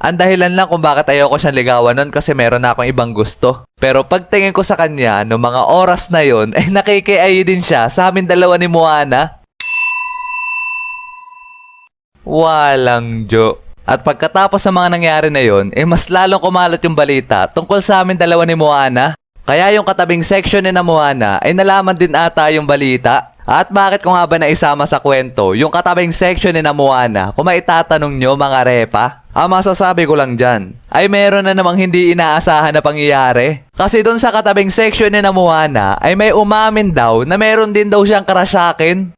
Ang dahilan lang kung bakit ayoko siyang ligawan nun kasi meron na akong ibang gusto. Pero pagtingin ko sa kanya, no mga oras na yon, ay nakikiay din siya sa amin dalawa ni Moana. Walang jo. At pagkatapos ng mga nangyari na yon, mas lalong kumalat yung balita tungkol sa amin dalawa ni Moana. Kaya yung katabing section ni na Moana ay nalaman din ata yung balita. At bakit ko nga ba naisama sa kwento yung katabing section ni na Moana kung maitatanong nyo mga repa? Ang masasabi ko lang dyan ay meron na namang hindi inaasahan na pangyayari. Kasi dun sa katabing section ni na Moana ay may umamin daw na meron din daw siyang crush sa akin.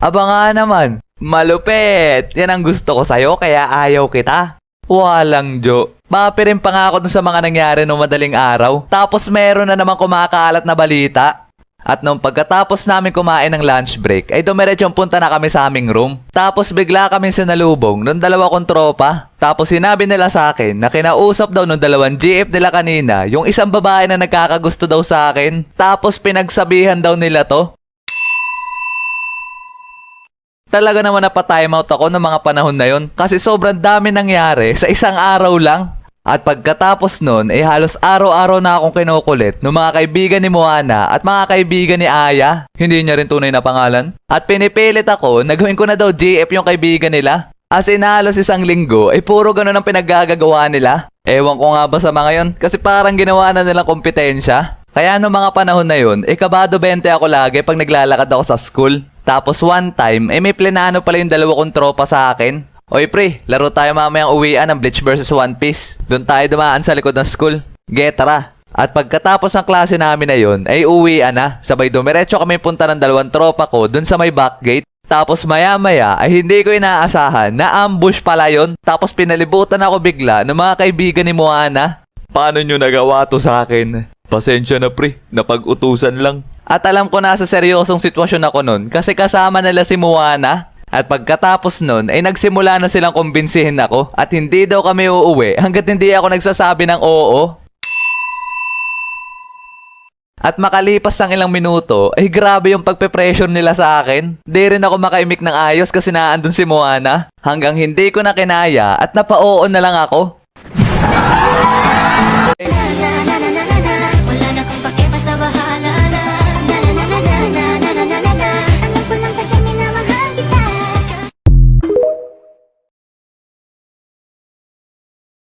Aba nga naman, malupit. Yan ang gusto ko sa'yo kaya ayaw kita. Walang jo. Mapirin pa nga ako dun sa mga nangyari noong madaling araw. Tapos meron na naman kumakalat na balita. At nung pagkatapos namin kumain ng lunch break, ay dumiretsyong punta na kami sa aming room. Tapos bigla kami sinalubong nung dalawa kong tropa. Tapos sinabi nila sa akin na kinausap daw nung dalawang GF nila kanina yung isang babae na nagkakagusto daw sa akin. Tapos pinagsabihan daw nila to. Talaga naman napatime out ako ng mga panahon na yon kasi sobrang dami nangyari sa isang araw lang. At pagkatapos nun, halos araw-araw na akong kinukulit ng mga kaibigan ni Moana at mga kaibigan ni Aya. Hindi niya rin tunay na pangalan. At pinipilit ako, nagawin ko na daw GF yung kaibigan nila. As in halos isang linggo, puro ganun ang pinaggagawa nila. Ewan ko nga ba sa mga yon kasi parang ginawa na nilang kompetensya. Kaya noong mga panahon na yun, kabado 20 ako lagi pag naglalakad ako sa school. Tapos one time, may plenano pala yung dalawa kong tropa sa akin. Oy pre, laro tayo mamayang uwian ng Bleach vs One Piece. Doon tayo dumaan sa likod ng school. Tara. At pagkatapos ng klase namin na yun, ay uwian na. Sabay dumiretso kami punta ng dalawang tropa ko doon sa may back gate. Tapos maya-maya ay hindi ko inaasahan na ambush pala yun. Tapos pinalibutan ako bigla ng mga kaibigan ni Moana. Paano nyo nagawa to sa akin? Pasensya na pre, napag-utusan lang. At alam ko na sa seryosong sitwasyon ako nun kasi kasama nila si Moana. At pagkatapos nun ay nagsimula na silang kumbinsihin ako at hindi daw kami uuwi hanggat hindi ako nagsasabi ng oo. At makalipas ng ilang minuto ay grabe yung pagpe-pressure nila sa akin. Di rin ako makaimik ng ayos kasi naandun si Moana hanggang hindi ko na kinaya at napa-oo na lang ako.